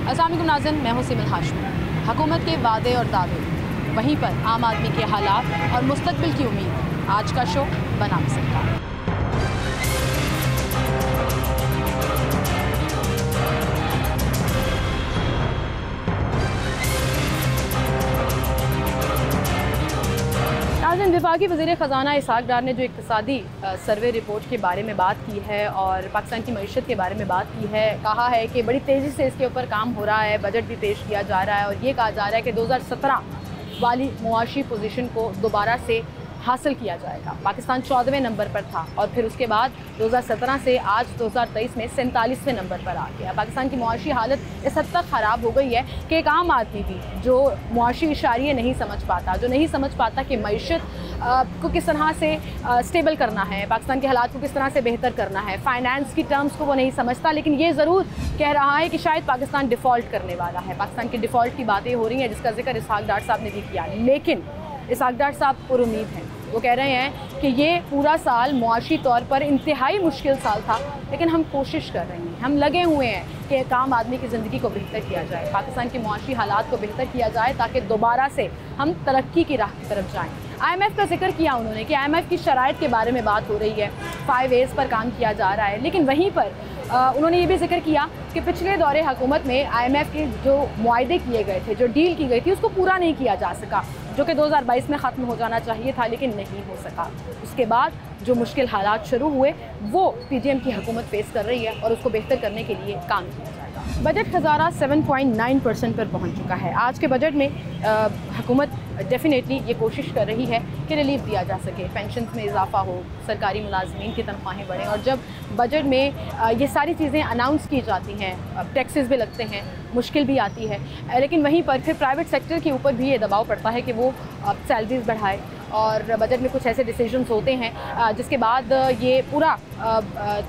अस्सलाम वालेकुम नाज़रीन, मैं हूं सिमल हाशमी। हुकूमत के वादे और दावे, वहीं पर आम आदमी के हालात और मुस्तकबिल की उम्मीद। आज का शो बनाम सरकार। विफाकी वज़ीर ख़ज़ाना इसहाक़ डार ने जो इक़्तिसादी सर्वे रिपोर्ट के बारे में बात की है और पाकिस्तान की मईशत के बारे में बात की है, कहा है कि बड़ी तेज़ी से इसके ऊपर काम हो रहा है, बजट भी पेश किया जा रहा है और ये कहा जा रहा है कि 2017 वाली मुआशी पोजीशन को दोबारा से हासिल किया जाएगा। पाकिस्तान 14वें नंबर पर था और फिर उसके बाद 2017 से आज 2023 में 47वें नंबर पर आ गया। पाकिस्तान की मुआशी हालत इस हद तक ख़राब हो गई है कि एक आम आदमी भी जो मुआशी इशारे नहीं समझ पाता, जो नहीं समझ पाता कि मईशत को किस तरह से स्टेबल करना है, पाकिस्तान के हालात को किस तरह से बेहतर करना है, फाइनेंस की टर्म्स को वो नहीं समझता, लेकिन ये ज़रूर कह रहा है कि शायद पाकिस्तान डिफ़ॉल्ट करने वाला है। पाकिस्तान के डिफ़ॉल्ट की बातें हो रही हैं जिसका जिक्र इसहाक़ डार साहब ने भी किया, लेकिन इसहाक़ डार साहब पुरुम्मीद हैं। वो कह रहे हैं कि ये पूरा साल मुआशी तौर पर इंतहाई मुश्किल साल था, लेकिन हम कोशिश कर रहे हैं, हम लगे हुए हैं कि एक आम आदमी की ज़िंदगी को बेहतर किया जाए, पाकिस्तान के मुआशी हालात को बेहतर किया जाए ताकि दोबारा से हम तरक्की की राह की तरफ जाएँ। IMF का जिक्र किया उन्होंने कि IMF की शराइत के बारे में बात हो रही है, 5 A's पर काम किया जा रहा है, लेकिन वहीं पर उन्होंने ये भी जिक्र किया कि पिछले दौरे हुकूमत में IMF के जो मुआहदे किए गए थे, जो डील की गई थी, उसको पूरा नहीं किया जा सका, जो कि 2022 में ख़त्म हो जाना चाहिए था, लेकिन नहीं हो सका। उसके बाद जो मुश्किल हालात शुरू हुए वो PDM की हुकूमत फेस कर रही है और उसको बेहतर करने के लिए काम किया जाएगा। बजट खजाना 7.9% पर पहुंच चुका है। आज के बजट में हुकूमत डेफिनेटली ये कोशिश कर रही है कि रिलीफ दिया जा सके, पेंशन में इजाफा हो, सरकारी मुलाजमीन की तनख्वाहें बढ़ें, और जब बजट में ये सारी चीज़ें अनाउंस की जाती हैं, टैक्सेस भी लगते हैं, मुश्किल भी आती है, लेकिन वहीं पर फिर प्राइवेट सेक्टर के ऊपर भी ये दबाव पड़ता है कि वो सैलरीज बढ़ाए, और बजट में कुछ ऐसे डिसीजंस होते हैं जिसके बाद ये पूरा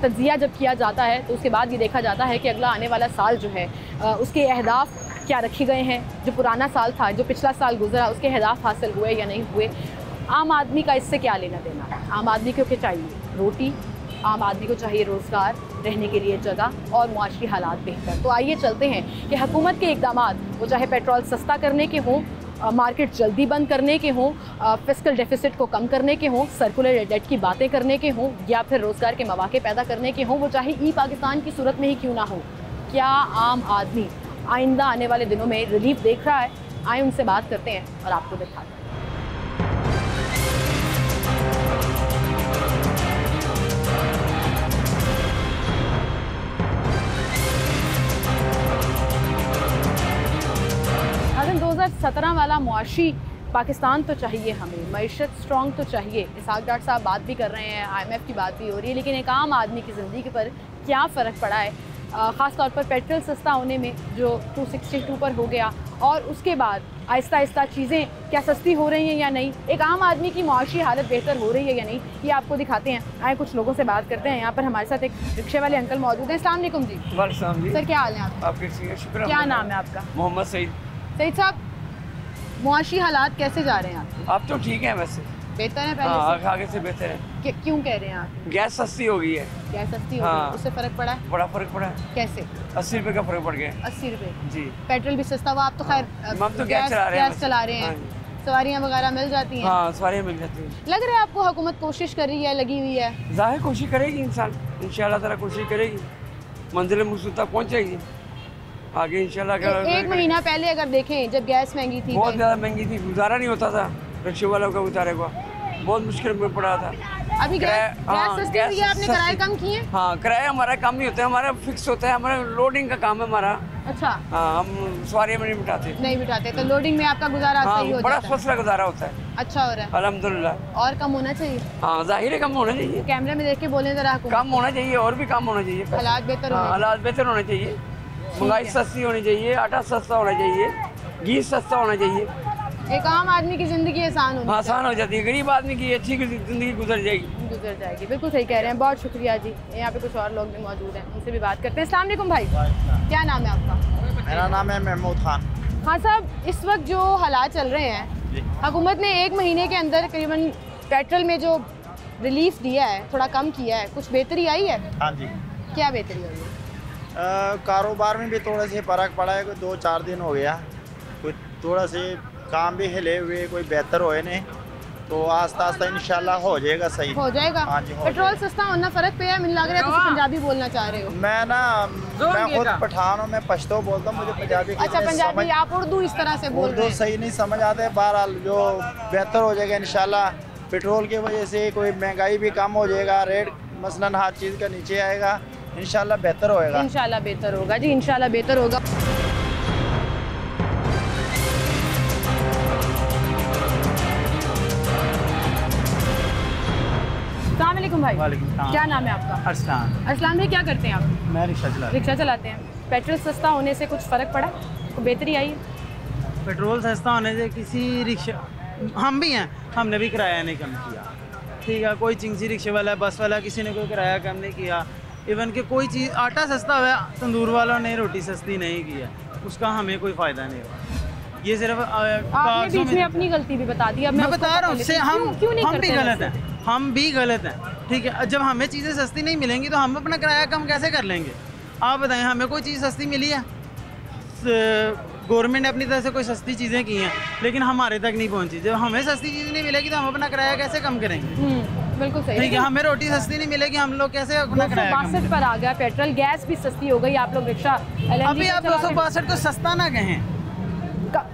तज्जिया जब किया जाता है तो उसके बाद ये देखा जाता है कि अगला आने वाला साल जो है उसके अहदाफ क्या रखे गए हैं, जो पुराना साल था, जो पिछला साल गुजरा, उसके अहदाफ हासिल हुए या नहीं हुए। आम आदमी का इससे क्या लेना देना? आम आदमी को क्या चाहिए? रोटी। आम आदमी को चाहिए रोज़गार, रहने के लिए जगह और मुआशी हालात बेहतर। तो आइए चलते हैं कि हुकूमत के इक़दामात, वो चाहे पेट्रोल सस्ता करने के हों, मार्केट जल्दी बंद करने के हों, फिस्कल डेफिसिट को कम करने के हों, सर्कुलर डेट की बातें करने के हों, या फिर रोज़गार के मौके पैदा करने के हों, वो चाहे ई पाकिस्तान की सूरत में ही क्यों ना हो, क्या आम आदमी आइंदा आने वाले दिनों में रिलीफ देख रहा है? आए उनसे बात करते हैं और आपको दिखाते हैं। अगर 2017 वाला मुआशी पाकिस्तान तो चाहिए हमें, मईशत स्ट्रॉन्ग तो चाहिए। इसहाक़ डार साहब बात भी कर रहे हैं, IMF की बात भी हो रही है, लेकिन एक आम आदमी की ज़िंदगी पर क्या फ़र्क पड़ा है? ख़ास तौर पर पेट्रोल सस्ता होने में जो 262 पर हो गया, और उसके बाद आहिस्ता आहिस्ता चीज़ें क्या सस्ती हो रही हैं या नहीं, एक आम आदमी की मुआशी हालत बेहतर हो रही है या नहीं, ये आपको दिखाते हैं। आए कुछ लोगों से बात करते हैं। यहाँ पर हमारे साथ एक रिक्शे वाले अंकल मौजूद हैं। अस्सलाम वालेकुम जी। जी सर, क्या हाल है आपका? क्या नाम है आपका? मोहम्मद सईद। सईद साहब, मुआशी हालात कैसे जा रहे हैं आपके? आप तो ठीक है, वैसे बेहतर है पहले से? आगे से बेहतर है। क्यों कह रहे हैं आप? गैस सस्ती हो गई है। गैस सस्ती हो गई है, उससे फ़र्क पड़ा है? बड़ा फ़र्क पड़ा है। कैसे? 80 रुपये का फ़र्क पड़ गया। 80 रुपये जी। पेट्रोल भी सस्ता हुआ। आप तो खैर हम तो गैस चला रहे हैं। सवारियाँ वगैरह मिल जाती हैं? हाँ, सवारियाँ मिल जाती हैं। लग रहा है आपको हुकूमत कोशिश कर रही है, लगी हुई है? ज़ाहिर कोशिश करेगी इंसान, इंशाल्लाह ताला कोशिश करेगी, मंजिल मकसूद तक पहुँचेगी आगे इंशाल्लाह। एक महीना पहले अगर देखें, जब गैस महंगी थी, बहुत ज़्यादा महंगी थी, गुजारा नहीं होता था रिक्शे वालों का, गुजारे को बहुत मुश्किल में पड़ा था। अभी गैस सस्ती हुई है, आपने किराए कम किए? हाँ, किराया हमारा कम नहीं होता है, हमारा फिक्स होता है, हमारा लोडिंग का काम है हमारा। अच्छा। हाँ, हम सवारी में नहीं बिठाते। तो लोडिंग में आपका गुजारा सही हो बड़ा जाता है? फसला गुजारा होता है। अच्छा हो रहा है अल्हम्दुलिल्लाह। और कम होना चाहिए? हाँ, जाहिर है कम होना चाहिए। कैमरे में देख के बोले जरा। कम होना चाहिए, और भी कम होना चाहिए। हालात बेहतर होने चाहिए, महंगाई सस्ती होनी चाहिए, आटा सस्ता होना चाहिए, घी सस्ता होना चाहिए, एक आम आदमी की ज़िंदगी आसान हो जाती है, गरीब आदमी की अच्छी ज़िंदगी गुजर जाएगी। बिल्कुल सही कह रहे हैं, बहुत शुक्रिया जी। यहाँ पे कुछ और लोग भी मौजूद हैं, उनसे भी बात करते हैं। अस्सलाम वालेकुम भाई, क्या नाम है आपका? मेरा नाम है महमूद खान। हाँ साहब, इस वक्त जो हालात चल रहे हैं, हुकूमत ने 1 महीने के अंदर करीबन पेट्रोल में जो रिलीफ दिया है, थोड़ा कम किया है, कुछ बेहतरी आई है? हाँ जी। क्या बेहतरी आई है? कारोबार में भी थोड़ा से फ़र्क पड़ा है, कोई 2-4 दिन हो गया, कोई थोड़ा से काम भी हिले हुए, कोई बेहतर होए नहीं, तो आस्ता आस्ता इंशाल्लाह हो जाएगा, सही हो जाएगा। हाँ जी, पेट्रोल सस्ता होना फर्क पे है, मुझे लग रहा है तुम पंजाबी बोलना चाह रहे हो। मैं खुद पठान हूँ, मैं पश्तो बोलता हूँ, मुझे पंजाबी अच्छा पंजाबी, आप उर्दू इस तरह से बोल रहे उर्दू हैं। सही नहीं समझ आते। बहरहाल जो बेहतर हो जाएगा इंशाल्लाह, पेट्रोल की वजह से कोई महंगाई भी कम हो जाएगा, रेट मसलन हर चीज़ का नीचे आएगा, इंशाल्लाह बेहतर होएगा। इंशाल्लाह बेहतर होगा जी, इंशाल्लाह बेहतर होगा। अस्सलामुअलैकुम भाई। वालेकुम सलाम। क्या नाम है आपका? अरसलान। अरसलान भाई क्या करते हैं आप? मैं रिक्शा चला रहा रिक्शा चलाते हैं। पेट्रोल सस्ता होने से कुछ फ़र्क पड़ा, कोई बेहतरी आई है? हूँ। पेट्रोल सस्ता होने से किसी रिक्शा, हम भी हैं, हमने भी किराया नहीं कम किया, ठीक है। कोई चिंगसी रिक्शे वाला, बस वाला, किसी ने कोई किराया कम नहीं किया। इवन कि कोई चीज़, आटा सस्ता हुआ, तंदूर वालों ने रोटी सस्ती नहीं की है, उसका हमें कोई फ़ायदा नहीं हुआ। ये सिर्फ आपने बीच में अपनी गलती भी बता दी। अब मैं बता रहा हूँ, हम भी गलत हैं। हैं, हम भी गलत हैं, ठीक है। जब हमें चीज़ें सस्ती नहीं मिलेंगी तो हम अपना किराया कम कैसे कर लेंगे? आप बताएं, हमें कोई चीज़ सस्ती मिली है? गवर्नमेंट ने अपनी तरफ से कोई सस्ती चीज़ें की हैं, लेकिन हमारे तक नहीं पहुंची। जब हमें सस्ती चीज़ नहीं मिलेगी तो हम अपना किराया कैसे कम करेंगे? बिल्कुल सही, ठीक है। हमें रोटी सस्ती नहीं मिलेगी, हम लोग कैसे अपना किराया कम 262 पर आ गया पेट्रोल, गैस भी सस्ती हो गई। आप लोग रिक्शा अभी आप 262 को सस्ता ना कहें,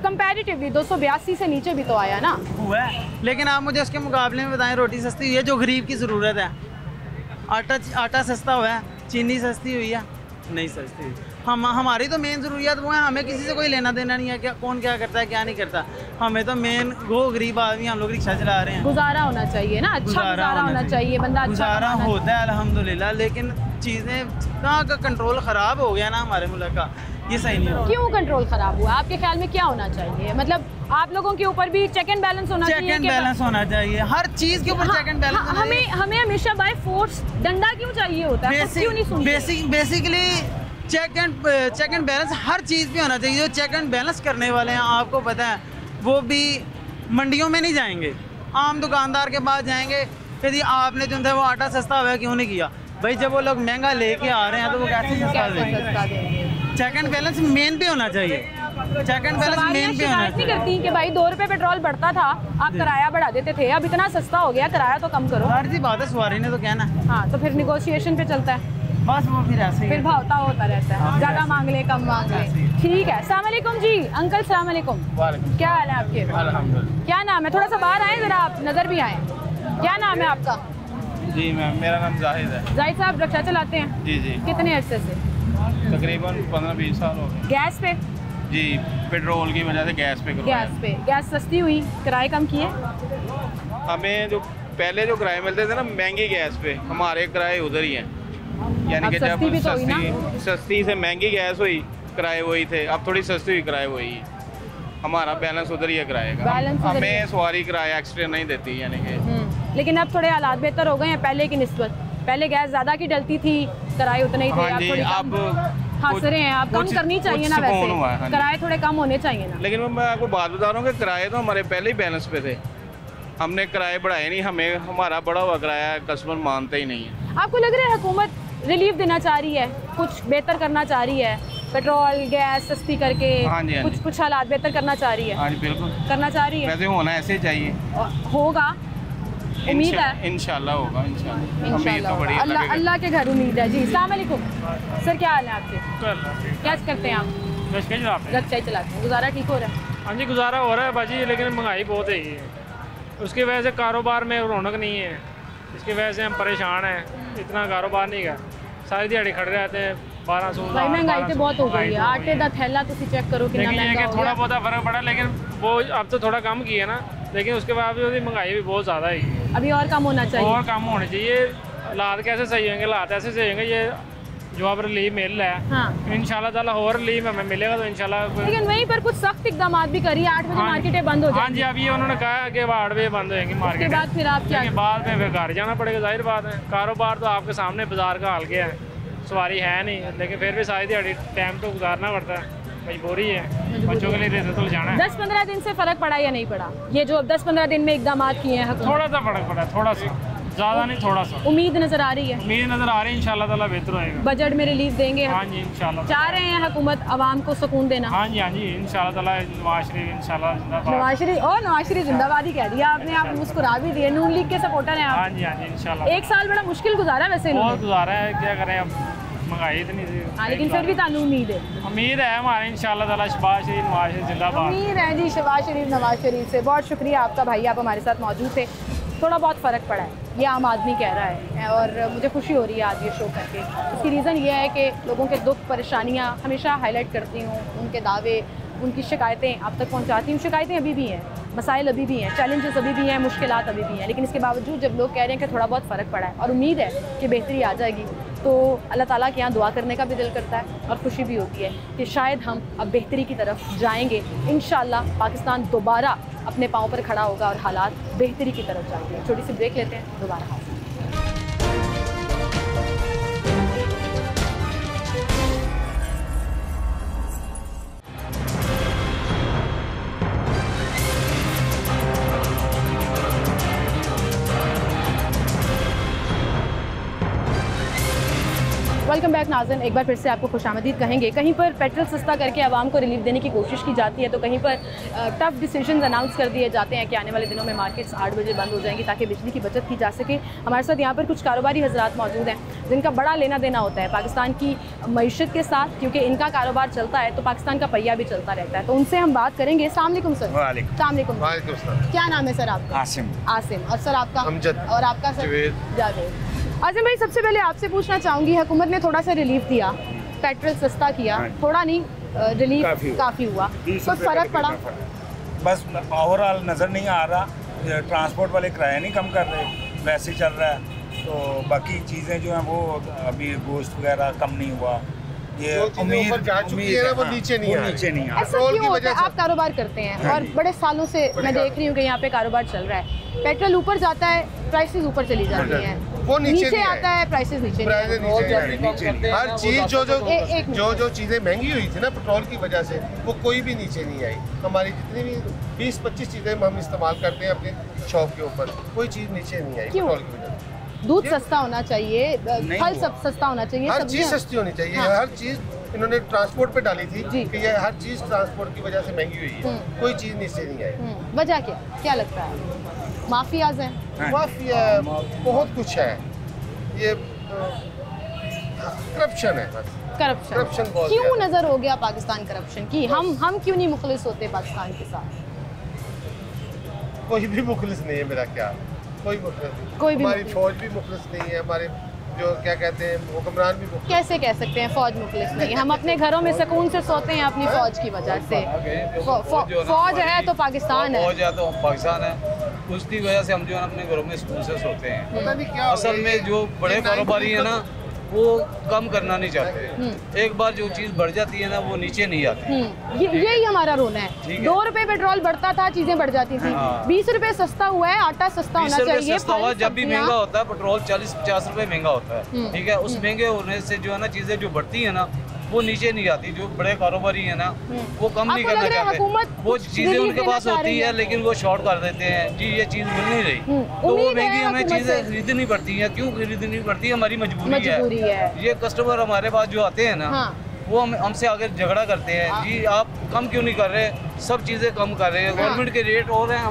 कंपैरेटिवली 282 से नीचे भी तो आया ना हुआ है, लेकिन आप मुझे उसके मुकाबले में बताएं, रोटी सस्ती हुई है जो गरीब की ज़रूरत है? आटा सस्ता हुआ है, चीनी सस्ती हुई है? नहीं सस्ती हुई। हमारी तो मेन ज़रूरियात वो है, हमें किसी से कोई लेना देना नहीं है, क्या कौन क्या करता है क्या नहीं करता। हमें तो मेन वो गरीब आदमी, हम लोग रिक्शा चला रहे हैं, गुजारा होना चाहिए ना, अच्छा गुजारा होना चाहिए, बंदा अच्छा गुजारा होता है अल्हम्दुलिल्लाह। लेकिन चीज़ें इतना का कंट्रोल ख़राब हो गया ना हमारे मुल्क का, ये सही नहीं हो। क्यों कंट्रोल ख़राब हुआ? आपके ख्याल में क्या होना चाहिए? मतलब आप लोगों के ऊपर भी चेक एंड बैलेंस होना चाहिए। चेक एंड बैलेंस होना चाहिए, हर चीज़ के ऊपर चेक एंड बैलेंस। हमें हमेशा बाय फोर्स डंडा क्यों चाहिए होता है? क्यों नहीं सुनते? बेसिकली चेक एंड बैलेंस हर चीज़ पे होना चाहिए। जो चेक एंड बैलेंस करने वाले हैं, आपको पता है, वो भी मंडियों में नहीं जाएंगे, आम दुकानदार के पास जाएंगे। यदि आपने जो है वो आटा सस्ता हुआ क्यों नहीं किया भाई? जब वो लोग महंगा लेके आ रहे हैं तो वो कैसे सस्ता देंगे? चेक एंड बैलेंस मेन पे होना चाहिए, चेक एंड बैलेंस मेन पे होना नहीं करती कि भाई 2 रुपए पेट्रोल बढ़ता था, आप किराया बढ़ा देते थे, अब इतना सस्ता हो गया, किराया तो कम करो। हर सी बात है, सवारी ने तो कहना। हाँ, तो फिर निगोशिएशन पे चलता है, बस वो फिर ऐसे फिर भावता होता रहता है, ज़्यादा मांग ले कम मांग ले। ठीक है। अस्सलाम वालेकुम जी अंकल, सलाम वालेकुम, क्या हाल है आपके? क्या नाम है? थोड़ा सा बाहर आए जरा, आप नज़र भी आए। क्या नाम है आपका? जी मैम, मेरा नाम जाहिद है। जाहिद साहब रिक्शा चलाते हैं? जी जी। कितने अरसे से? तकरीबन 15-20 साल हो गए। गैस पे? जी, पेट्रोल की वजह से गैस पे करवाया। गैस पे गैस सस्ती हुई, किराए कम किए? हमें जो पहले जो किराए मिलते थे ना महंगी गैस पे, हमारे किराए उधर ही हैं। यानी कि जब सस्ती भी तो हुई ना? सस्ती से महंगी गैस हुई, किराए वही थे। अब थोड़ी सस्ती हुई, किराए वही है। हमारा बैलेंस उधर ही है किराए का। हमें सवारी किराया एक्स्ट्रा नहीं देती, यानी कि। लेकिन अब थोड़े हालात बेहतर हो गए हैं पहले की निस्बत। पहले गैस ज़्यादा की डलती थी, किराए उतने ही थे। हाँ जी, अब हंस रहे हैं आप, कम करनी चाहिए ना, वैसे किराए थोड़े कम होने चाहिए ना। लेकिन मैं आपको बात बता रहा हूँ कि किराए तो हमारे पहले ही बैलेंस पे थे, हमने किराए बढ़ाए नहीं। हमें हमारा बढ़ा हुआ किराया कस्टमर मानते ही नहीं है। आपको लग रहा है हुकूमत रिलीफ देना चाह रही है, कुछ बेहतर करना चाह रही है, पेट्रोल गैस सस्ती करके? हाँ जी, हाँ जी। कुछ हालात बेहतर करना चाह रही है? हाँ जी, बिल्कुल करना चाह रही है। वैसे होना ऐसे ही चाहिए, होगा, उम्मीद है इंशाल्लाह होगा। इंशाल्लाह अल्लाह के घर उम्मीद है जी। अस्सलाम वालेकुम सर, क्या हाल है आपके? क्या करते हैं आप? रिक्शा ही चलाते हैं। गुजारा ठीक हो रहा है? हाँ जी, गुजारा हो रहा है बाजी, लेकिन महंगाई बहुत है ये, उसकी वजह से कारोबार में रौनक नहीं है, इसकी वजह से हम परेशान हैं। इतना कारोबार नहीं है, सारी दिहाड़ी खड़े रहते हैं। 1200 भाई महंगाई तो बहुत हो गई है, आटे का थैला तुम चेक करो कितना लेकिन ये महंगा कि हो थोड़ा गया। बहुत फर्क पड़ा, लेकिन वो अब तो थोड़ा कम किया ना, लेकिन उसके बावजूद महंगाई भी बहुत ज़्यादा है। अभी और कम होना चाहिए, और कम होने चाहिए। हालात कैसे सही होंगे? हालात ऐसे सही होंगे, ये जो अब रिलीफ मिल रहा है, हाँ। इंशाल्लाह ताला और रिलीफ हमें मिलेगा तो इंशाल्लाह। लेकिन वहीं पर कुछ सख्त इकदाम भी करी, 8 बजे मार्केटें बंद हो हाँ जाएंगी। जी, अब ये उन्होंने कहा कि 8 बजे बंद होएंगी मार्केट। उसके बाद फिर आप क्या? उसके बाद में फिर घर जाना पड़ेगा, जाहिर बात है। कारोबार तो आपके सामने बाजार का हाल गया है, सवारी है नहीं, लेकिन फिर भी सारी दिहाड़ी टाइम तो गुजारना पड़ता है, मजबूरी है, बच्चों के लिए देते तो जाना है। 10-15 दिन से फ़र्क पड़ा या नहीं पड़ा? ये जो 10-15 दिन में इकदाम किए हैं, थोड़ा सा फर्क पड़ा, थोड़ा सा ज़्यादा नहीं, थोड़ा सा उम्मीद नजर आ रही है? उम्मीद नज़र आ रही है, इंशाल्लाह ताला बेहतर होएगा। बजट में रिलीफ देंगे? हाँ जी इंशाल्लाह। चाह रहे हैं हुकूमत आवाम को सुकून देना? हाँ जी इंशाल्लाह ताला। नवाज शरीफ इंशाल्लाह जिंदाबाद। नवाज शरीफ जिंदाबाद ही कह दिया आपने, आप मुस्कुरा भी दिए। नून लीग के सपोर्टर हैं आप? हाँ जी इंशाल्लाह। 1 साल बड़ा मुश्किल गुजारा वैसे बहुत गुजारा है, क्या करें अब, महंगाई इतनी थी। हाँ, लेकिन फिर भी तानू उम्मीद है हमारे इंशाल्लाह ताला। शहबाज शरीफ नवाज शरीफ जिंदाबाद। उम्मीद है जी शहबाज शरीफ नवाज शरीफ से। बहुत शुक्रिया आपका भाई, आप हमारे साथ मौजूद थे। थोड़ा बहुत फ़र्क पड़ा है, ये आम आदमी कह रहा है, और मुझे खुशी हो रही है आज ये शो करके। इसकी रीज़न ये है कि लोगों के दुख परेशानियाँ हमेशा हाईलाइट करती हूँ, उनके दावे, उनकी शिकायतें आप तक पहुँचाती हूँ। शिकायतें अभी भी हैं, मसाइल अभी भी हैं, चैलेंजेस अभी भी हैं, मुश्किलात अभी भी हैं, लेकिन इसके बावजूद जब लोग कह रहे हैं कि थोड़ा बहुत फ़र्क पड़ा है और उम्मीद है कि बेहतरी आ जाएगी, तो अल्लाह ताला के यहाँ दुआ करने का भी दिल करता है और खुशी भी होती है कि शायद हम अब बेहतरी की तरफ जाएंगे। इंशाल्लाह पाकिस्तान दोबारा अपने पाँव पर खड़ा होगा और हालात बेहतरी की तरफ जाएंगे। छोटी सी ब्रेक लेते हैं, दोबारा हाजिर। वेलकम बैक नाज़रीन, एक बार फिर से आपको खुशामदीद कहेंगे। कहीं पर पेट्रोल सस्ता करके आवाम को रिलीफ देने की कोशिश की जाती है, तो कहीं पर टफ डिसीजंस अनाउंस कर दिए जाते हैं कि आने वाले दिनों में मार्केट्स 8 बजे बंद हो जाएंगी ताकि बिजली की बचत की जा सके। हमारे साथ यहाँ पर कुछ कारोबारी हजरात मौजूद हैं जिनका बड़ा लेना देना होता है पाकिस्तान की मईशत के साथ, क्योंकि इनका कारोबार चलता है तो पाकिस्तान का पहिया भी चलता रहता है। तो उनसे हम बात करेंगे। अस्सलाम वालेकुम सर। वालेकुम। क्या नाम है सर आपका? आसिम। और सर आपका? अमजद। और आपका सर? जावेद। आसिम भाई, सबसे पहले आपसे पूछना चाहूँगी, हुकूमत ने थोड़ा सा रिलीफ दिया, पेट्रोल सस्ता किया, थोड़ा नहीं रिलीफ काफ़ी हुआ, तो फ़र्क पड़ा? बस ओवरऑल नज़र नहीं आ रहा, ट्रांसपोर्ट वाले किराया नहीं कम कर रहे, वैसे चल रहा है। तो बाकी चीज़ें जो हैं वो अभी गोश्त वगैरह कम नहीं हुआ, ये उम्मीद है वो नीचे नहीं आ। ऐसा क्यों होता है? आप कारोबार करते हैं और बड़े सालों से मैं देख रही हूँ कि यहाँ पे कारोबार चल रहा है, पेट्रोल ऊपर जाता है, प्राइसेस ऊपर चली जाती हैं, वो नीचे आता है, प्राइसेस नीचे। हर चीज जो चीजें महंगी हुई थी ना पेट्रोल की वजह से, वो कोई भी नीचे नहीं आई। हमारी जितनी भी 20-25 चीजें हम इस्तेमाल करते हैं अपने शॉप के ऊपर, कोई चीज नीचे नहीं आई पेट्रोल की वजह से। दूध सस्ता होना चाहिए, फल सब सस्ता होना चाहिए, हर चीज सस्ती होनी चाहिए। हाँ। हर चीज इन्होंने ट्रांसपोर्ट पे डाली थी कि ये हर चीज ट्रांसपोर्ट की वजह से महंगी हुई है, कोई चीज नीचे नहीं आई। वजह क्या लगता है? माफियाज हैं? माफिया बहुत कुछ है, ये करप्शन है बस। करप्शन क्यों नजर हो गया पाकिस्तान करप्शन की? हम क्यों नहीं मुखलिस होते पाकिस्तान के साथ? कोई भी मुखलिस नहीं है मेरा ख्याल, कोई मुखलिस नहीं। कोई भी हमारी फौज भी मुखलिस नहीं है, हमारे जो क्या कहते हैं हुक्मरान भी मुखलिस। कैसे कह सकते हैं फौज मुखलिस नहीं? हम अपने घरों में सुकून से सोते हैं अपनी फौज की वजह से। फौज है तो पाकिस्तान है, फौज है तो पाकिस्तान है, उसकी वजह से हम जो है अपने घरों में सुकून से सोते हैं। असल में जो बड़े कारोबारी है ना, वो कम करना नहीं चाहते। एक बार जो चीज़ बढ़ जाती है ना, वो नीचे नहीं आती। यही हमारा रोना है। 2 रुपए पेट्रोल बढ़ता था, चीजें बढ़ जाती थी। 20 रुपए सस्ता हुआ है, आटा सस्ता होना चाहिए। सस्ता हुआ, जब भी महंगा होता है पेट्रोल 40-50 रुपए महंगा होता है, ठीक है। उस महंगे होने से जो है ना चीजें जो बढ़ती है ना, वो नीचे नहीं आती। जो बड़े कारोबारी है ना, वो कम नहीं करना चाहते। वो चीजें उनके पास होती है लेकिन वो शॉर्ट कर देते हैं, जी ये चीज मिल नहीं रही, तो वो महंगी हमें चीजें खरीदनी पड़ती है। क्यों खरीदनी पड़ती है? हमारी मजबूरी है। ये कस्टमर हमारे पास जो आते हैं ना, वो हमसे आगे झगड़ा करते हैं, जी आप कम क्यों नहीं कर रहे, सब चीजें कम कर रहे हैं। गवर्नमेंट के रेट और हैं,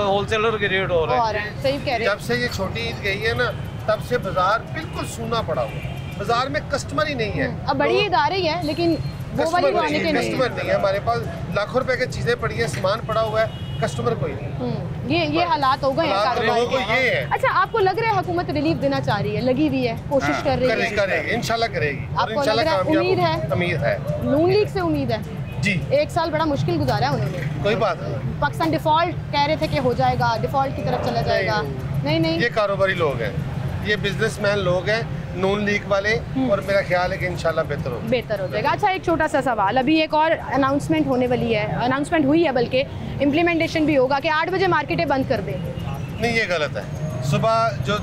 होलसेलर के रेट और हैं। सही कह रहे हैं। जब से ये छोटी ईद गई है ना, तब से बाजार बिल्कुल सूना पड़ा हुआ, बाजार में कस्टमर ही नहीं है। अब बड़ी इदारे हैं लेकिन वो वाली रौनकें नहीं, कस्टमर नहीं है। हमारे पास लाखों रुपए की चीजें पड़ी हैं, सामान पड़ा हुआ है, कस्टमर कोई नहीं। ये हालात हो गए हैं कारोबार के। ये है। अच्छा, आपको लग रहा है हुकूमत रिलीफ देना चाह रही है, लगी हुई है, कोशिश कर रही है? करेगी, इंशाल्लाह करेगी। आपको लग रहा है, उम्मीद है? उम्मीद है, नून लीग से उम्मीद है जी। 1 साल बड़ा मुश्किल गुजारा है उन्होंने। कोई बात नहीं, पाकिस्तान डिफॉल्ट कह रहे थे कि हो जाएगा, डिफॉल्ट की तरफ चला जाएगा। नहीं, ये कारोबारी लोग हैं, ये बिजनेसमैन लोग हैं, नून लीग वाले, और मेरा ख्याल है कि इंशाल्लाह बेहतर हो जाएगा। अच्छा, एक छोटा सा सवाल, अभी एक और अनाउंसमेंट होने वाली है, अनाउंसमेंट हुई है, बल्कि इम्प्लीमेंटेशन भी होगा कि 8 बजे मार्केटें बंद कर दें। नहीं, ये गलत है। सुबह जो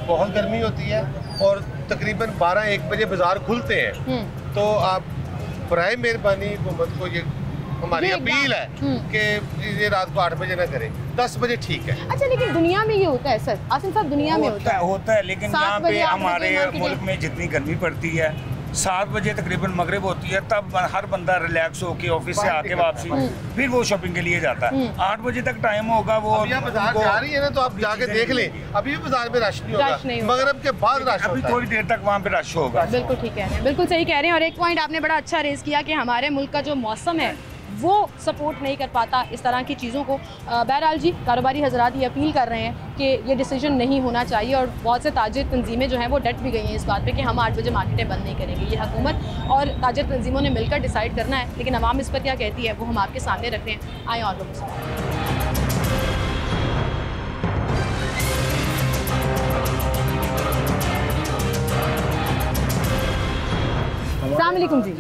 बहुत गर्मी होती है और तकरीबन 12-1 बजे बाजार खुलते हैं, तो आप बराए मेहरबानी हुकूमत को ये हमारी अपील है कि ये रात को 8 बजे ना करें, 10 बजे ठीक है। अच्छा, लेकिन दुनिया में ये होता है सर, आसिम साहब, दुनिया में होता है, लेकिन यहाँ पे हमारे मुल्क में जितनी गर्मी पड़ती है 7 बजे तकरीबन मगरिब होती है, तब हर बंदा रिलैक्स होके ऑफिस से आके वापसी फिर वो शॉपिंग के लिए जाता है। 8 बजे तक टाइम होगा, वो बाजार जा रही है ना, तो आप जाके देख लें, अभी भी बाजार में रश नहीं होगा, मगरिब के बाद रश अभी थोड़ी देर तक वहाँ पे रश होगा। बिल्कुल ठीक कह रहे हैं, बिल्कुल सही कह रहे हैं। और एक पॉइंट आपने बड़ा अच्छा रेज किया कि हमारे मुल्क का जो मौसम है वो सपोर्ट नहीं कर पाता इस तरह की चीज़ों को। बहरहाल जी, कारोबारी हजरात ये अपील कर रहे हैं कि ये डिसीजन नहीं होना चाहिए, और बहुत से ताजिर तंजीमें जो हैं वो डट भी गई हैं इस बात पे कि हम 8 बजे मार्केटें बंद नहीं करेंगे। ये हुकूमत और ताजिर तंजीमों ने मिलकर डिसाइड करना है, लेकिन अवाम इस पर क्या कहती है वो हम आपके सामने रख रहे हैं। आए और लोगों से अस्सलामुअलैकुम जी।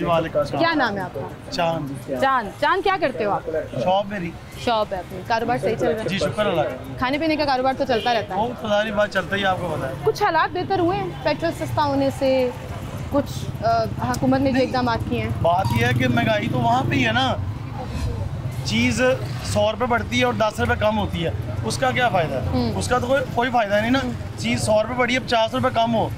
क्या नाम है आपका? चांद। चांद क्या करते हो आप? शॉप मेरी। शॉप है अपनी। कारोबार सही चल रहा है? जी शुक्र अल्लाह। खाने पीने का कारोबार तो चलता रहता है? सारी बात चलता ही, आपको पता है। कुछ हालात बेहतर हुए हैं पेट्रोल सस्ता होने से? कुछ हुकूमत ने जो इक़दाम किए हैं? बात यह है कि महंगाई तो वहाँ पे ही है ना, चीज़ 100 रुपये बढ़ती है और 10 रुपये कम होती है, उसका क्या फ़ायदा है? उसका तो कोई फ़ायदा नहीं ना। चीज़ 100 रुपये बढ़ी है, 50 रुपये कम हो,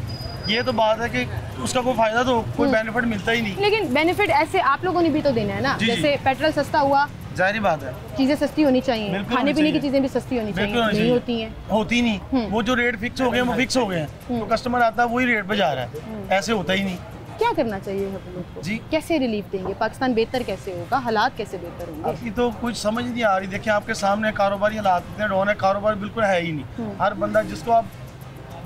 ये तो बात है कि उसका कोई फायदा तो कोई बेनिफिट मिलता ही नहीं। लेकिन बेनिफिट ऐसे आप लोगों ने भी तो देना है ना, जैसे पेट्रोल सस्ता हुआ, जाहिर बात है चीजें सस्ती होनी चाहिए, खाने पीने की चीजें भी सस्ती होनी चाहिए, नहीं होती हैं। होती नहीं, वो जो रेट फिक्स हो गए वो फिक्स हो गए हैं, तो कस्टमर आता है वही रेट पे जा रहा है, ऐसे होता ही नहीं। क्या करना चाहिए हुकूमत को? जी, कैसे रिलीफ देंगे? पाकिस्तान बेहतर कैसे होगा? हालात कैसे बेहतर होंगे? अभी तो कुछ समझ नहीं आ रही। देखिए आपके सामने कारोबारी हालात इतने डाउन है, कारोबार बिल्कुल है ही नहीं। हर बंदा जिसको आप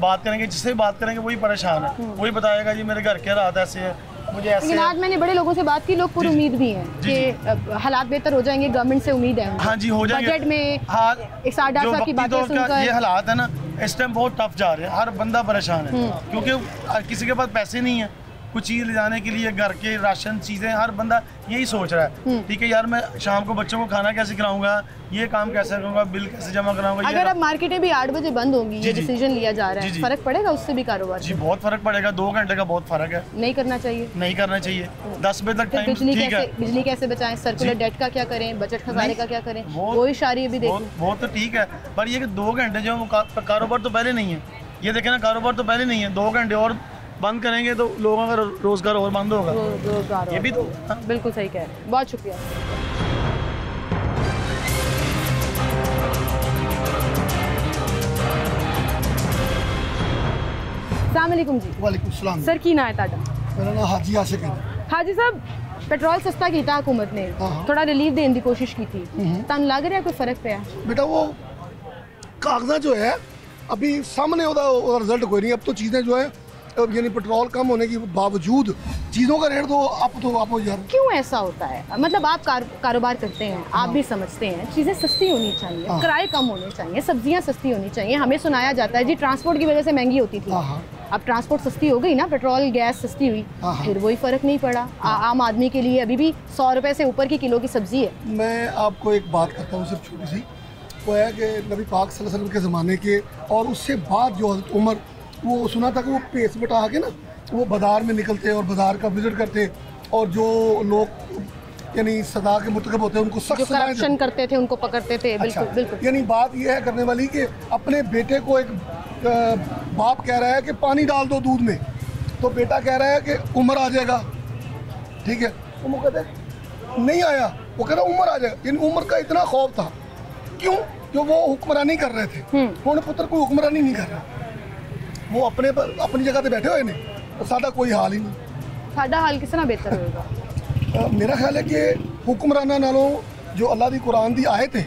बात करेंगे, जिससे बात करेंगे वही परेशान है, वही बताएगा जी मेरे घर के हालात ऐसे है, मुझे ऐसे। लेकिन आज मैंने बड़े लोगों से बात की, लोग पूरी उम्मीद भी हैं कि हालात बेहतर हो जाएंगे, गवर्नमेंट से उम्मीद है। हाँ जी, हो जाएंगे। बजट में हाँ, 108 साल की बातें सुनकर ये हालात है ना, इस टाइम बहुत टफ जा रहे हैं, हर बंदा परेशान है, क्योंकि किसी के पास पैसे नहीं है कुछ चीज़ ले जाने के लिए, घर के राशन चीज़ें, हर बंदा यही सोच रहा है, ठीक है यार मैं शाम को बच्चों को खाना कैसे खिलाऊंगा, ये काम कैसे करूँगा, बिल कैसे जमा कराऊंगा। अगर अब मार्केटें भी 8 बजे बंद होंगी, ये डिसीजन लिया जा रहा है, फर्क पड़ेगा उससे भी कारोबार? जी बहुत फर्क पड़ेगा, 2 घंटे का बहुत फर्क है। नहीं करना चाहिए? नहीं करना चाहिए। 10 बजे तक टाइम। बिजली कैसे बचाएं? सर्कुलर डेट का क्या करें? बजट खजाने का क्या करें? वो इशारे भी देखें। वो तो ठीक है, पर ये कि 2 घंटे जो कारोबार तो पहले नहीं है, ये देखें ना, कारोबार तो पहले नहीं है, 2 घंटे और बंद करेंगे तो लोगों का रोजगार और बंद होगा। रोजगार ये भी तो बिल्कुल सही कह रहे हैं। बहुत शुक्रिया। अस्सलाम वालेकुम जी। वालेकुम सलाम। सर की ना है ताड़ा? मेरा नाम हाजी आशिक है। हाजी साहब, पेट्रोल सस्ता किया हुकूमत ने, थोड़ा रिलीफ देने की कोशिश की थी, तन लग रहा है कोई फर्क पे? बेटा वो कागजा जो है अभी सामने रिजल्ट कोई नहीं, अब तो चीज़ें जो है यानी पेट्रोल कम होने के बावजूद चीज़ों का रेट तो आप यार। क्यों ऐसा होता है? मतलब आप कारोबार करते हैं, आप भी समझते हैं चीज़ें सस्ती होनी चाहिए, किराए कम होने चाहिए, सब्जियां सस्ती होनी चाहिए। हमें सुनाया जाता है जी ट्रांसपोर्ट की वजह से महंगी होती थी, अब ट्रांसपोर्ट सस्ती हो गई ना, पेट्रोल गैस सस्ती हुई, फिर वही फ़र्क नहीं पड़ा। आम आदमी के लिए अभी भी 100 रुपये से ऊपर की किलो की सब्जी है। मैं आपको एक बात करता हूँ सिर्फ छोटी सी, वो है कि नबी पाक सल्लल्लाहु अलैहि वसल्लम के ज़माने के और उससे बाद जो हज़रत उमर, वो सुना था कि वो पेस बटा के ना वो बाज़ार में निकलते और बाज़ार का विज़िट करते, और जो लोग यानी सदा के मुतकब होते हैं उनको सख्त करप्शन करते थे उनको पकड़ते थे। बिल्कुल बिल्कुल। यानी बात यह है करने वाली कि अपने बेटे को एक बाप कह रहा है कि पानी डाल दो दूध में, तो बेटा कह रहा है कि उमर आ जाएगा, ठीक है, तो वो कहते नहीं आया, वो कह रहा उमर आ जाएगा। यानी उमर का इतना खौफ था, क्यों? जो वो हुक्मरानी कर रहे थे, उन्होंने पुत्र को हुक्मरानी नहीं कर रहा, वो अपनी जगह पे बैठे हुए ने, तो सादा कोई हाल ही नहीं। सादा हाल किस तरह बेहतर होगा? मेरा ख्याल है कि हुक्मराना नालों जो अल्लाह दी कुरान दी आयत है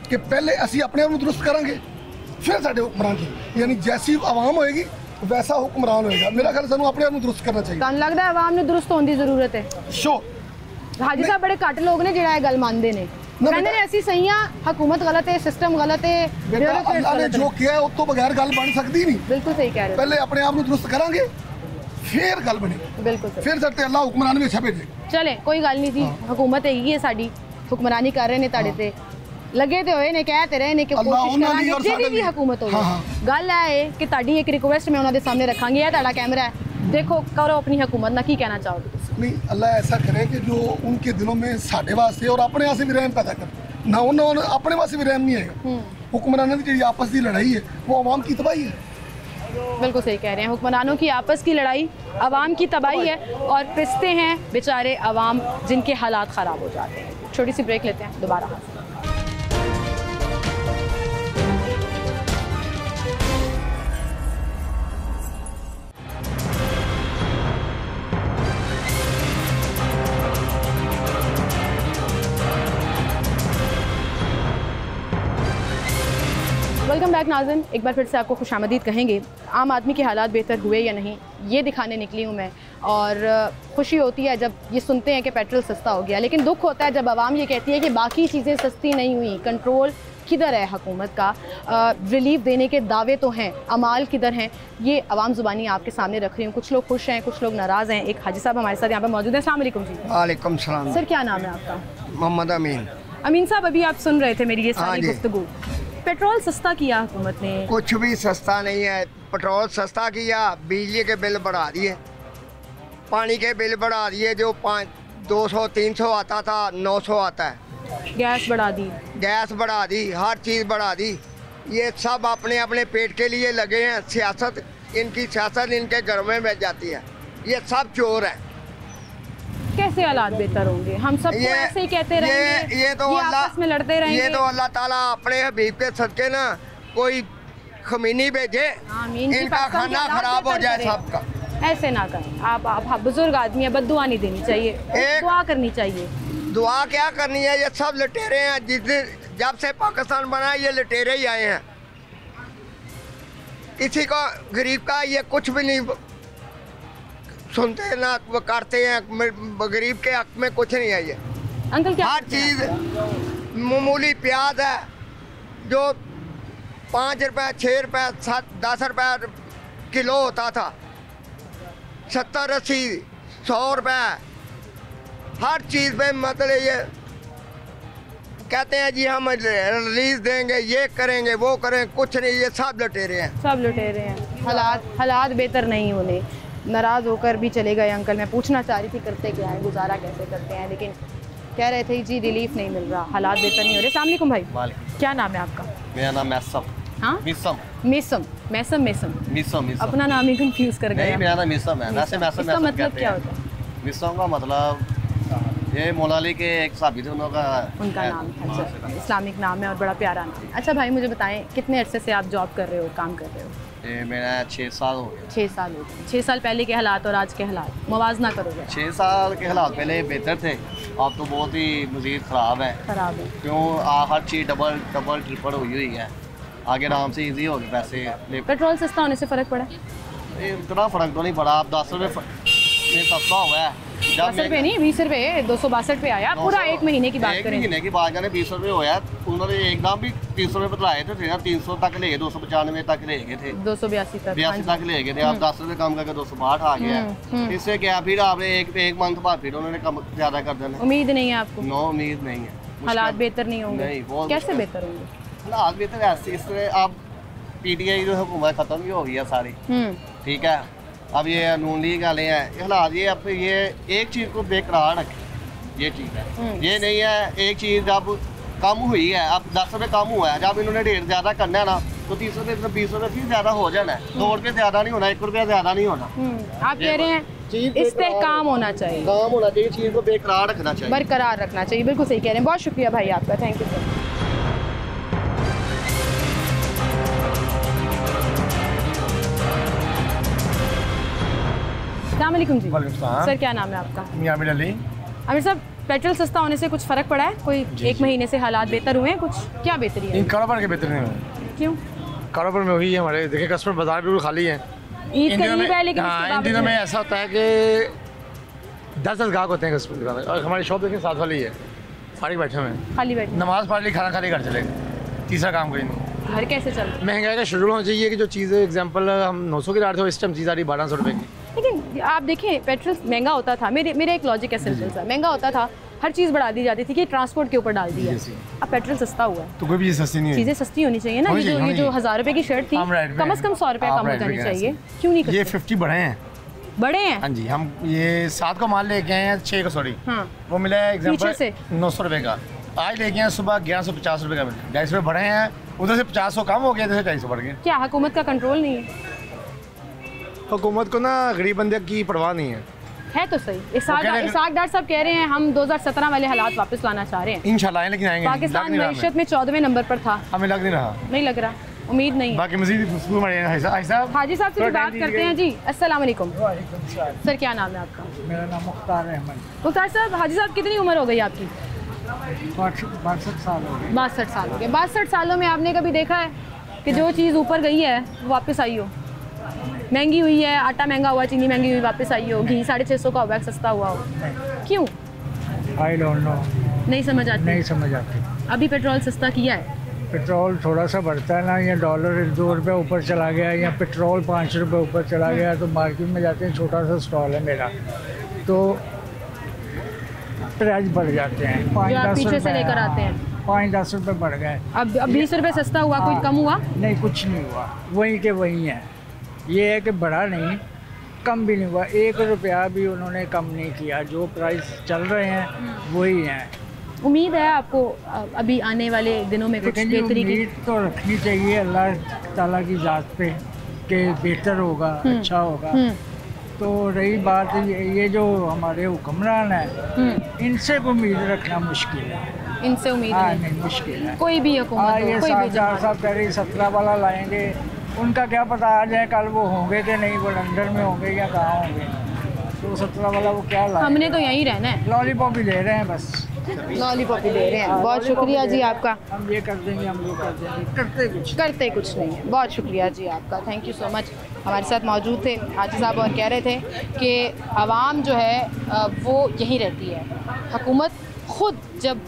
कि पहले असी अपने आप को दुरुस्त करेंगे फिर साढ़े हुक्मरान की, यानी जैसी आवाम होएगी वैसा हुक्मरान होएगा। मेरा ख्याल सानू अपने आप को दुरुस्त करना चाहिए। तुहानू लगदा है आवाम ने दुरुस्त होने की जरूरत है? श्योर। हाजी साहब बड़े घट लोग ने जिहड़ा गल मानते ने, कहते ने ऐसी सही हुकूमत गलत है, सिस्टम गलत है। अल्लाह ने जो किया है उस तो बगैर गल बन सकती नहीं। बिल्कुल सही कह रहे हो। पहले अपने आप को दुरुस्त करांगे फिर गल बनेगी। बिल्कुल फिर सकते अल्लाह हुक्मरान में अच्छा भेजेगा। चले कोई गल नहीं थी, हुकूमत हैगी है साडी, हुक्मरानी कर रहे ने ताड़े ते लगे ते होए ने, कहते रहे ने कि कोशिश करांगे जेदी भी हुकूमत हो। गल है कि ताड़ी एक रिक्वेस्ट मैं उन्हां दे सामने रखांगी, है ताड़ा कैमरा है, देखो करो अपनी हुकूमत ना की कहना चाहोगे तुसीं? नहीं अल्लाह ऐसा करे कि जो उनके दिलों में साढ़े वास्ते और अपने वास्ते भी रहम पैदा कर ना उन्होंने अपने वास्ते भी रहम नहीं है। हुक्मरानों की जो आपस की लड़ाई है वो अवाम की तबाही है। बिल्कुल सही कह रहे हैं, हुक्मरानों की आपस की लड़ाई अवाम की तबाही है और पिसते हैं बेचारे अवाम जिनके हालात ख़राब हो जाते हैं। छोटी सी ब्रेक लेते हैं, दोबारा हाजिर। वेलकम बैक नाज़रीन, एक बार फिर से आपको खुशामदीद कहेंगे। आम आदमी के हालात बेहतर हुए या नहीं ये दिखाने निकली हूँ मैं, और खुशी होती है जब ये सुनते हैं कि पेट्रोल सस्ता हो गया, लेकिन दुख होता है जब आवाम ये कहती है कि बाकी चीज़ें सस्ती नहीं हुई। कंट्रोल किधर है हुकूमत का? रिलीफ देने के दावे तो हैं, अमाल किधर हैं? ये अवाम ज़ुबानी आपके सामने रख रही हूँ। कुछ लोग खुश हैं, कुछ लोग नाराज़ हैं। एक हाजी साहब हमारे साथ यहाँ पर मौजूद हैं। अस्सलाम वालेकुम जी। वालेकुम सलाम। सर क्या नाम है आपका? मोहम्मद अमीन। अमीन साहब, अभी आप सुन रहे थे मेरी ये सारी गुफ्तगू। पेट्रोल सस्ता किया हुकूमत ने? कुछ भी सस्ता नहीं है। पेट्रोल सस्ता किया, बिजली के बिल बढ़ा दिए, पानी के बिल बढ़ा दिए। जो 200-300 आता था 900 आता है। गैस बढ़ा दी, गैस बढ़ा दी, हर चीज़ बढ़ा दी। ये सब अपने अपने पेट के लिए लगे हैं। सियासत, इनकी सियासत इनके घरों में बैठ जाती है। ये सब चोर है। कैसे हालात बेहतर होंगे? हम सब ऐसे ही कहते रहेंगे, ये तो आपस में लड़ते रहेंगे। ये तो अल्लाह ताला अपने हबीब के सदके ना कोई खमीनी भेजे, इनका खाना खराब हो जाए सबका। ऐसे ना करें आप बुजुर्ग आदमी है, बद्दुआ नहीं देनी चाहिए, दुआ करनी चाहिए। दुआ क्या करनी है? ये सब लुटेरे हैं। जब से पाकिस्तान बना ये लुटेरे ही आए हैं। किसी को गरीब का ये कुछ भी नहीं सुनते ना वो करते हैं। गरीब के हक में कुछ नहीं है ये। अंकल क्या हर चीज़ मामूली प्याज है जो 5 रुपए 6 रुपए 10 रुपए किलो होता था, 70-80 100 रुपए हर चीज़ पे। मतलब ये कहते हैं जी हम रिलीज देंगे, ये करेंगे, वो करेंगे, कुछ नहीं। ये सब लुटेरे हैं, सब लुटेरे हैं। हालात बेहतर नहीं होने। नाराज़ होकर भी चले गए अंकल। मैं पूछना चाह रही थी करते क्या है, गुजारा कैसे करते हैं, लेकिन कह रहे थे जी रिलीफ नहीं मिल रहा, हालात बेहतर नहीं हो रहे। अस्सलाम वालेकुम भाई, क्या नाम है आपका? मेरा नाम मैसम। हाँ, मिसम। अपना नाम ही कंफ्यूज कर गए। मेरा नाम मिसम है। वैसे मैसम इसका मतलब क्या होता है? मिसम का मतलब ये मौलाली के एक साहब थे, उनका नाम है। अच्छा, इस्लामिक नाम है और बड़ा प्यारा नाम है। अच्छा भाई, मुझे बताएं कितने अरसे से आप जॉब कर रहे हो, काम कर रहे हो? ये मेरा 6 साल हो गया। 6 साल हो गए। 6 साल पहले के हालात और आज के हालात मुवाजना करोगे? 6 साल के हालात पहले बेहतर थे, अब तो बहुत ही मज़ीद ख़राब है। क्यों? हर चीज़ डबल ट्रिपल हुई है। आगे आराम से इजी हो गए पैसे। पेट्रोल सस्ता होने से फ़र्क पड़ा? इतना फ़र्क तो नहीं पड़ा। अब 10 रुपये सस्ता हुआ है। 10 रुपये नहीं, 20 रुपये, 262 पे आया। पूरा एक महीने की बात करें, महीने की बात करें 20 रुपये होया। उन्होंने एकदम भी 300 रुपये बताए थे, 300 तक ले गए, 295 तक ले गए थे, 282 तक ले गए थे। अब 10 रुपये कम करके 262 आ गया। इससे क्या फिर आपने एक मंथ बाद फिर उन्होंने कम ज़्यादा कर देना। उम्मीद नहीं है आपको? नो उम्मीद नहीं है। हालात बेहतर नहीं होंगे? कैसे बेहतर होंगे हालात? बेहतर ऐसे इस तरह अब PTI जो हुकूमत ख़त्म भी हो गई है सारी, ठीक है। अब ये नून लीग वाले हैं, हालात ये अब ये एक चीज़ को बेकरार रखें, ये ठीक है। ये नहीं है एक चीज़ जब कम हुई है, अब 10 रुपये कम हुआ है, जब इन्होंने रेट ज़्यादा करना है ना तो 30 रुपये 20 रुपये फिर ज़्यादा हो जाना है। 2 रुपये ज़्यादा नहीं होना, 1 रुपया ज़्यादा नहीं होना। आप कह रहे हैं इस्तेहकाम होना चाहिए, काम होना चाहिए, चीज़ को बेकरार रखना चाहिए, बरकरार रखना चाहिए। बिल्कुल सही कह रहे हैं। बहुत शुक्रिया भाई आपका, थैंक यू सर। अस्सलामुअलैकुम जी। सर क्या नाम है आपका? मियां आमिर अली। आमिर साहब, पेट्रोल सस्ता होने से कुछ फ़र्क पड़ा है? कोई एक महीने से हालात बेहतर हुए हैं? कुछ क्या बेहतरी है? कारोबार के बेहतर नहीं हुए। क्यों? कारोबार में वही है हमारे, देखिए कस्टमर बाजार बिल्कुल खाली है। ईद करीब है, लेकिन इन दिनों में ऐसा होता है कि 10 ग्राहक होते हैं कस्टमर दुकान में, और हमारी शॉप देखिए साथ वाली है, फारिग बैठे हुए हैं, खाली बैठे, नमाज पढ़ ली, खाना खा ली, घर चले गए। तीसरा काम कोई नहीं। घर कैसे चल रहा है? महंगाई का शेड्यूल होना चाहिए कि जो चीज़ एग्जाम्पल हम 900 की डालते हो, इस टाइम चीज़ आ रही 1200 रुपये की। लेकिन आप देखें पेट्रोल महंगा होता था, मेरे एक लॉजिक है सिंपल सा, महंगा होता था, हर चीज़ बढ़ा दी जाती थी कि ट्रांसपोर्ट के ऊपर डाल दिया। अब पेट्रोल सस्ता हुआ है तो कोई भी चीज़ सस्ती नहीं है। चीज़ें सस्ती होनी चाहिए ना। ये जो 1000 रुपये की शर्ट थी, कम से कम 100 रुपये कम हो जानी चाहिए। क्यों नहीं? ये 50 बढ़े हैं, बड़े हैं। हाँ जी, हम ये 7 का माल लेके आए हैं, 6 का सॉरी। हाँ। वो मिला है एग्जाम्पल से 900 रुपये का, आज लेके आए सुबह 1150 रुपये का मिला, 250 रुपये बढ़े हैं, उधर से 50 कम हो गया, इधर से 250 बढ़ गए। क्या हुकूमत का कंट्रोल नहीं है? हुकूमत को ना गरीब बंदे की परवाह नहीं है तो सही। इसाक डार साहब कह रहे हैं हम 2017 वाले हालात वापस लाना चाह रहे हैं। इंशाल्लाह, लेकिन आएंगे। पाकिस्तान मईशत में 14वें नंबर पर था, हमें लग नहीं रहा, नहीं लग रहा, उम्मीद नहीं। बाकी मजीद हाजी साहब से बात करते हैं जी। अस्सलाम वालेकुम सर, क्या नाम है आपका? मेरा नाम मुख्तार अहमद। मुख्तार साहब, हाजी साहब कितनी उम्र हो गई आपकी? 62 साल हो गए। 62 साल हो गए। 62 सालों में आपने कभी देखा है कि जो चीज़ ऊपर गई है वो वापस आई हो? महंगी हुई है, आटा महंगा हुआ, चीनी महंगी हुई, वापस आई हो, घी 650 का हुआ, सस्ता हुआ हो, क्यों? आई डोंट नो, नहीं समझ आती। नहीं समझ आती। अभी पेट्रोल सस्ता किया है? पेट्रोल थोड़ा सा बढ़ता है ना, या डॉलर 2 रुपये ऊपर चला गया, या पेट्रोल 5 रुपये ऊपर चला गया, तो मार्केट में जाते हैं, छोटा सा स्टॉल है मेरा, तो प्राइस बढ़ जाते हैं, 5-10 पीछे से लेकर आते हैं, 5-10 रुपये बढ़ गए। अब 20 रुपये सस्ता हुआ, कोई कम हुआ? नहीं, कुछ नहीं हुआ, वहीं के वहीं है। ये है कि बढ़ा नहीं, कम भी नहीं हुआ, 1 रुपया भी उन्होंने कम नहीं किया, जो प्राइस चल रहे हैं वही हैं। उम्मीद है आपको अभी आने वाले दिनों में कुछ बेहतरी की? उम्मीद तो रखनी चाहिए अल्लाह ताला की ज़ात पे कि बेहतर होगा, अच्छा होगा। तो रही बात ये जो हमारे हुक्मरान हैं, इनसे उम्मीद रखना मुश्किल है। इनसे उम्मीद नहीं, मुश्किल है। कोई भी हुकूमत, ये साहब कह रही 17 वाला लाएंगे, उनका क्या पता आज है कल वो होंगे कि नहीं, वो लंदन में होंगे या कहाँ होंगे, तो 17 वाला वो क्या लाए? हमने तो यहीं रहना है, लॉलीपॉप ही ले रहे हैं, बस लॉलीपॉप ही दे रहे हैं। बहुत शुक्रिया जी आपका। हम ये कर देंगे, हम वो कर देंगे, करते कुछ नहीं है। बहुत शुक्रिया जी आपका, थैंक यू सो मच। हमारे साथ मौजूद थे हाजी साहब और कह रहे थे कि आवाम जो है वो यहीं रहती है, हुकूमत ख़ुद जब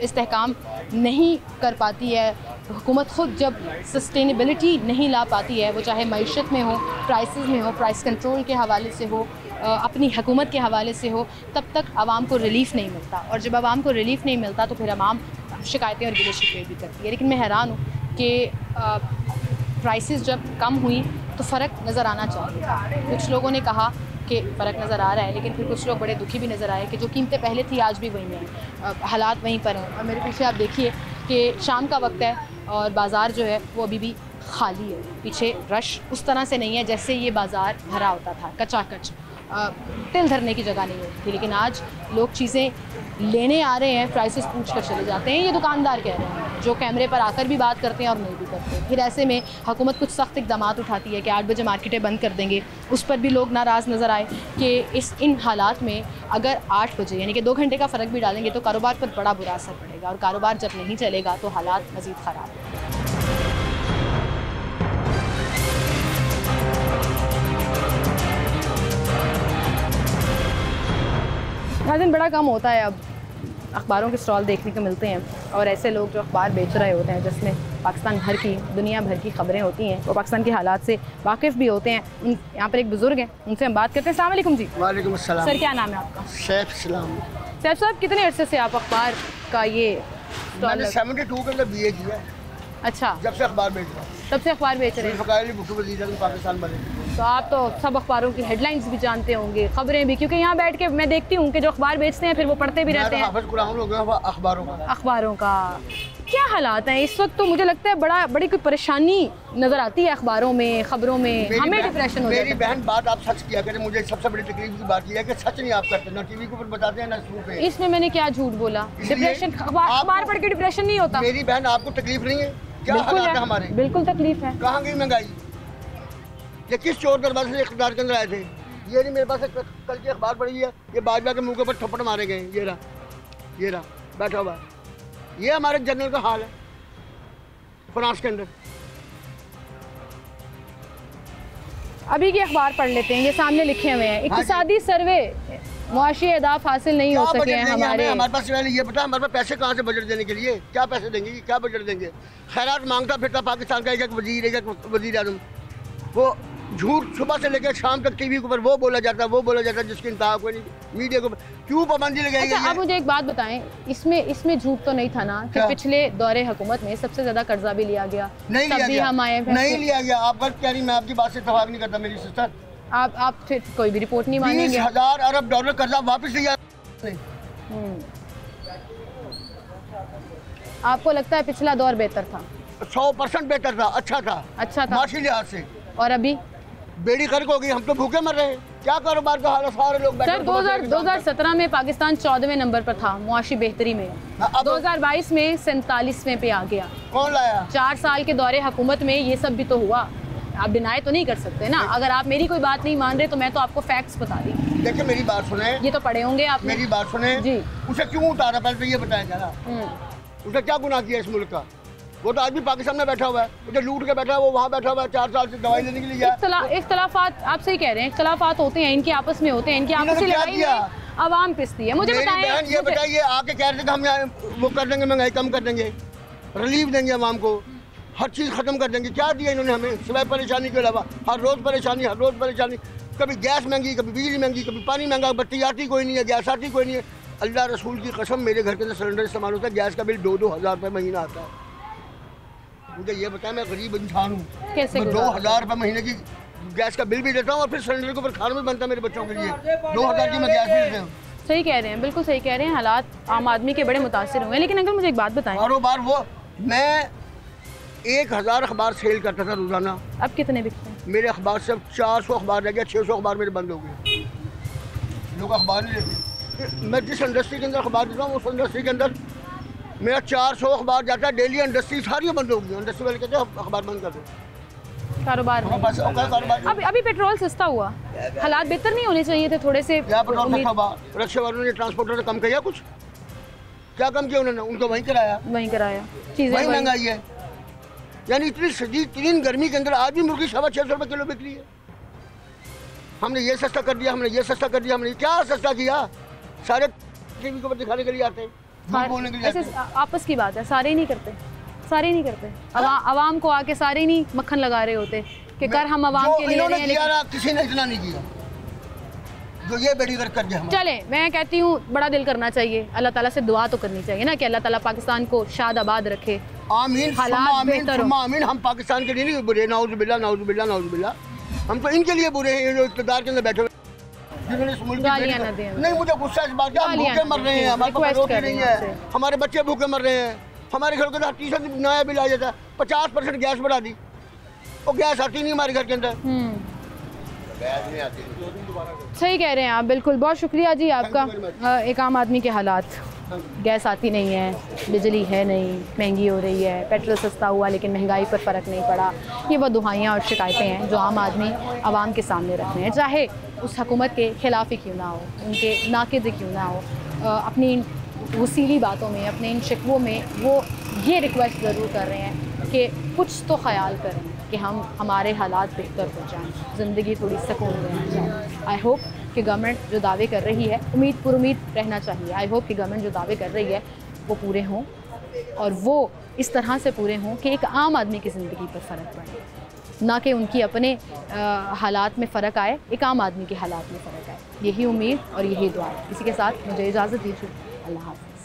इस्तेहकाम नहीं कर पाती है, हुकूमत ख़ुद जब सस्टेनेबिलिटी नहीं ला पाती है, वो चाहे मईशत में हो, प्राइसेस में हो, प्राइस कंट्रोल के हवाले से हो, अपनी हुकूमत के हवाले से हो, तब तक आवाम को रिलीफ़ नहीं मिलता, और जब आवाम को रिलीफ़ नहीं मिलता तो फिर आवाम शिकायतें और गिले शिकवे भी करती है। लेकिन मैं हैरान हूँ कि प्राइसेस जब कम हुई तो फ़र्क नज़र आना चाहिए। कुछ लोगों ने कहा कि फ़र्क नज़र आ रहा है, लेकिन फिर कुछ लोग बड़े दुखी भी नज़र आए कि जो कीमतें पहले थी आज भी वहीं हैं, हालात वहीं पर हैं। और मेरे पीछे आप देखिए कि शाम का वक्त है और बाज़ार जो है वो अभी भी खाली है, पीछे रश उस तरह से नहीं है जैसे ये बाज़ार भरा होता था, कचाकच, तिल धरने की जगह नहीं होती थी। लेकिन आज लोग चीज़ें लेने आ रहे हैं, प्राइसेस पूछ कर चले जाते हैं, ये दुकानदार कह रहे हैं, जो कैमरे पर आकर भी बात करते हैं और नहीं भी करते। फिर ऐसे में हुकूमत कुछ सख्त इक़दामात उठाती है कि 8 बजे मार्केटें बंद कर देंगे, उस पर भी लोग नाराज़ नज़र आए कि इन हालात में अगर 8 बजे यानी कि 2 घंटे का फ़र्क भी डालेंगे तो कारोबार पर बड़ा बुरा असर पड़ेगा, और कारोबार जब नहीं चलेगा तो हालात मज़ीद ख़राब होंगे। नाज़रीन, बड़ा कम होता है अब अखबारों के स्टॉल देखने को मिलते हैं, और ऐसे लोग जो अखबार बेच रहे होते हैं जिसमें पाकिस्तान भर की, दुनिया भर की खबरें होती हैं, वो पाकिस्तान के हालात से वाकिफ़ भी होते हैं। यहाँ पर एक बुज़ुर्ग हैं, उनसे हम बात करते हैं। अस्सलाम वालेकुम जी। वालेकुम अस्सलाम। सर, क्या नाम है आपका? सैफ इस्लाम। सैफ साहब, कितने अरसे से आप अखबार का ये मैंने 72 के अंदर BA किया। अच्छा, जब से अखबार बेच रहा हूँ, तब से अखबार बेच रहे हैं। पाकिस्तान बने तो आप तो सब अखबारों की हेडलाइंस भी जानते होंगे, खबरें भी, क्योंकि यहाँ बैठ के मैं देखती हूँ कि जो अखबार बेचते हैं फिर वो पढ़ते भी रहते हैं। अखबारों का क्या हालात हैं इस वक्त? तो मुझे लगता है बड़ी कोई परेशानी नजर आती है अखबारों में, खबरों में, हमें डिप्रेशन हो जाता है। मेरी बहन, बात आप सच किया करें, मुझे सबसे बड़ी तकलीफ की बात यह है कि सच नहीं आप करते, ना टीवी के ऊपर बताते हैं ना शो पे। इसमें मैंने क्या झूठ बोला? डिप्रेशन, अखबार पढ़ के डिप्रेशन नहीं होता। मेरी बहन, आपको तकलीफ नहीं है? क्या हालात है हमारे? बिल्कुल तकलीफ है। कहाँ गई महंगाई? ये किस चोर दरबार से इख्तियार के अंदर आए थे? ये नहीं, मेरे पास कल की अखबार पड़ी है, ये बाजवा के मुंह के ऊपर थप्पड़ मारे गए। ये रहा बैठा हुआ। ये हमारे जनरल का हाल है फ्रांस के अंदर। अभी की अखबार पढ़ लेते हैं, ये सामने लिखे हुए हैं, इक़्तिसादी सर्वे, मुआशी अहदाफ हासिल नहीं हो सके हैं हमारे पास। ये पता है हमारे पास पैसे कहाँ से बजट देने के लिए? क्या पैसे देंगे? क्या बजट देंगे? खैरात मांगता फिरता पाकिस्तान का एक वजीर आज़म, वो झूठ सुबह से लेकर शाम तक टीवी के ऊपर वो बोला जाता है जिसकी इंतहा कोई नहीं। मीडिया को क्यों पाबंदी लगाई? अच्छा, आप मुझे एक बात बताएं, इसमें झूठ तो नहीं था ना कि पिछले दौरे हुकूमत में सबसे ज्यादा कर्जा भी लिया गया? नहीं लिया गया। आप गलत कह रही, मैं आपकी बात से इत्तेफाक नहीं करता मेरी सिस्टर। आप फिर कोई भी रिपोर्ट नहीं मानेंगे। 20,000 अरब डॉलर कर्जा वापस लिया। आपको लगता है पिछला दौर बेहतर था? 100% बेहतर था, अच्छा था माशी लिहाज से। और अभी बेड़ी गर्क हो गई, हम तो भूखे मर रहे हैं। क्या कारोबार का हाल है, सारे लोग सर 2017 में पाकिस्तान 14वें नंबर पर था मुआशी बेहतरी में। 2022 में 47वें पे आ गया। कौन लाया? 4 साल के दौरे हुकूमत में ये सब भी तो हुआ। आप डिनाई तो नहीं कर सकते ना। अगर आप मेरी कोई बात नहीं मान रहे तो मैं तो आपको फैक्ट्स बता दी। देखिए मेरी बात सुने, ये तो पढ़े होंगे आप। मेरी बात सुने जी। उसे क्यों उतारा पहले तो ये बताया जरा, उसने क्या गुनाह किया इस मुल्क का? वो तो आज भी पाकिस्तान में बैठा हुआ है, उसे लूट के बैठा है, वो वहाँ बैठा हुआ है 4 साल से दवाई लेने के लिए। इख्तलाफात आप सही कह रहे हैं, इख्तलाफात होते हैं, इनके आपस में होते हैं, इनकी आपस में लड़ाई में आवाम पिसती है। मुझे बताएं, ये बताइए, आके कह रहे थे कि हम यहाँ वो कर देंगे, महंगाई कम कर देंगे, रिलीफ देंगे आवाम को, हर चीज़ ख़त्म कर देंगे। क्या दिया इन्होंने हमें सिवाय परेशानी के अलावा? हर रोज़ परेशानी। कभी गैस महंगी, कभी बिजली महंगी, कभी पानी महंगा, बत्ती आती कोई नहीं है, गैस आती कोई नहीं है। अल्लाह रसूल की कसम, मेरे घर के अंदर सिलेंडर इस्तेमाल होता है, गैस का बिल 2-2 हज़ार रुपये महीना आता है। मुझे ये बताया, मैं गरीब इंसान हूँ, मैं 2,000 रुपये महीने की गैस का बिल भी देता हूँ और फिर सिलेंडर के ऊपर खाना भी बनता है मेरे बच्चों के लिए। 2,000 की मैं गैस भी देता हूँ। सही कह रहे हैं, बिल्कुल सही कह रहे हैं। हालात आम आदमी के बड़े मुतासिर हुए हैं। लेकिन अगर मुझे एक बात बताएं, कारोबार वो मैं 1,000 अखबार सेल करता था रोज़ाना, अब कितने बिकते हैं? मेरे अखबार सिर्फ 400 अखबार रह गया, 600 अखबार मेरे बंद हो गए। लोग अखबार नहीं लेते। मैं जिस इंडस्ट्री के अंदर अखबार देता हूँ उस इंडस्ट्री के अंदर मेरा 400 अखबार जाता है डेली। इंडस्ट्री सारी बंद हो गई। इंडस्ट्री वाले कहते हैं अखबार बंद कर दो। कारोबार अभी पेट्रोल सस्ता हुआ, हालात बेहतर नहीं होने चाहिए थे थोड़े से? रिक्शा वालों ने, ट्रांसपोर्टर ने कम किया कुछ? क्या कम किया उन्होंने? उनको वहीं कराया चीज़ें वहीं महंगाई है। यानी इतनी शदीद तरीन गर्मी के अंदर आज भी मुर्गी 650 रुपये किलो बिक रही है। हमने ये सस्ता कर दिया, हमने ये सस्ता कर दिया, हमने क्या सस्ता किया? सारे टीवी के ऊपर दिखाने के लिए आते हैं, बोलने के लिए आते हैं। आपस की बात है, सारे ही नहीं करते। अवाम को आके सारे नहीं मक्खन लगा रहे होते कि कर हम अवाम के लिए रहे हैं। किसी ने इतना नहीं किया जो ये बेड़ी गर्क कर दिया। चले, मैं कहती हूँ बड़ा दिल करना चाहिए, अल्लाह ताला से दुआ तो करनी चाहिए ना कि अल्लाह ताला पाकिस्तान को शाद आबाद रखे। आमीन, आमीन। हम पाकिस्तान के लिए नहीं बुरे, नाउजुबिल्लाह। हम तो इनके लिए बुरे हैं जो इक़्तिदार के अंदर बैठे हुए, जिन्होंने इस मुल्क की नहीं। मुझे गुस्सा इस बात का, हम भूखे मर रहे हैं, हमारे पास रोटी नहीं है, हमारे बच्चे भूखे मर रहे हैं, हमारे घर के अंदर 30 नया बिल आ जाता है, 50% गैस बढ़ा दी, वो गैस आती नहीं हमारे घर के अंदर। सही कह रहे हैं आप, बिल्कुल। बहुत शुक्रिया जी आपका। एक आम आदमी के हालात, गैस आती नहीं है, बिजली है नहीं, महंगी हो रही है, पेट्रोल सस्ता हुआ लेकिन महंगाई पर फ़र्क नहीं पड़ा। ये वो दुहाइयाँ और शिकायतें हैं जो आम आदमी आवाम के सामने रख रहे हैं, चाहे उस हुकूमत के खिलाफ ही क्यों ना हो, उनके नाक़िद क्यों ना हो। अपनी इन वसीली बातों में, अपने इन शिकवों में वो ये रिक्वेस्ट ज़रूर कर रहे हैं कि कुछ तो ख्याल करें कि हमारे हालात बेहतर हो जाएँ, ज़िंदगी थोड़ी सुकून में आ जाए। आई होप कि गवर्नमेंट जो दावे कर रही है, उम्मीद रहना चाहिए। आई होप कि गवर्नमेंट जो दावे कर रही है वो पूरे हों, और वो इस तरह से पूरे हों कि एक आम आदमी की ज़िंदगी पर फ़र्क पड़े, ना कि उनकी अपने हालात में फ़र्क आए, एक आम आदमी के हालात में फ़र्क आए। यही उम्मीद और यही दुआ। इसी के साथ मुझे इजाज़त दीजिए। अल्लाह हाफ़िज़।